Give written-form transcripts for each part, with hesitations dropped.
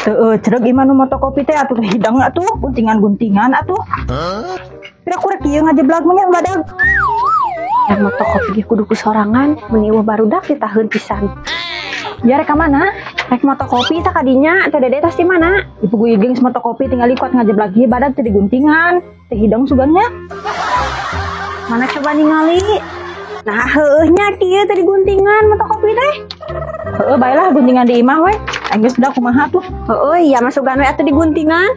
Cereg imanu motokopi teh atuh hidang atuh guntingan-guntingan atuh. Kira-kira kieu ngajeblag mah yang badag. Yang motokopi ge kudu kusorangan meniwa barudak ditaheun pisan. Ya rek ka mana? Rek motokopi tah kadinya teh Dede tos di mana? Ibu gue gengs motokopi tinggal ikut ngajeblag ieu badag teh diguntingan, teh hidang sugannya. Mana coba ningali? Nah, heueuhnya kieu teh diguntingan motokopi teh. Heeh, baiklah guntingan di imah we. Anggeus da kumaha tuh? Heueuh, iya masukan we atuh diguntingan.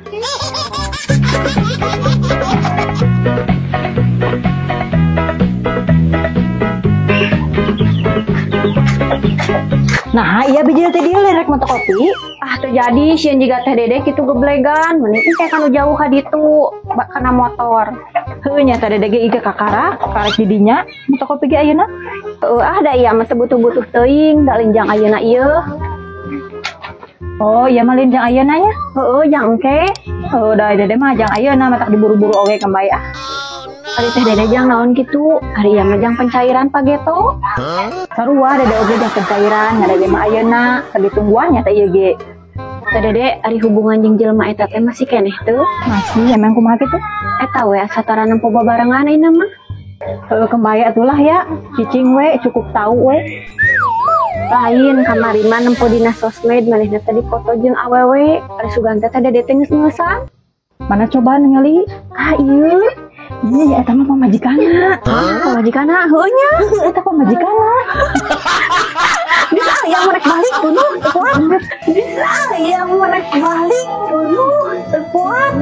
Nah, iya biji teh dieu rek motokopi. Ah tuh jadi sieun jiga teh Dede kitu geblegan, mending teh kanu jauh ka ditu kana motor. Heueuh nya teh Dede ge ieu kakara, karek di dinya motokopi ge ayeuna. Ah da iya mah butuh-butuh teuing da linjang ayeuna ieu. Oh, iya mah linjang ayeuna nya. Heueuh, jang engke. Oh, da Dede mah jang ayeuna mah tak diburu-buru oge kembali ah. Ari teh Dede jang naon kitu? Ari ieu mah jang pencairan pageto. Sarua Dede oge jang pencairan, ngadege mah ayeuna keur ditungguan nya teh ieu ge. Teh Dede ari hubungan jeung jelema eta teh masih keneh teu? Masih emang kumaha kitu? Eta we satara nempo babarengan ayeuna mah. Heueuh kembali atulah ya. Cicing we cukup tahu we. Lain kamari mah nempo dina sosmed manehna teh dipoto jeung awewe. Ari sugan teh Dede teh geus-geusan. Mana coba ningali? Ah ieu. Iya, eta mah pamajikanna. Pamajikanna heueuh nya. Eta pamajikanna. Bisa yang mereka balik dulu, kuat. Bisa yang mereka balik dulu, kuat.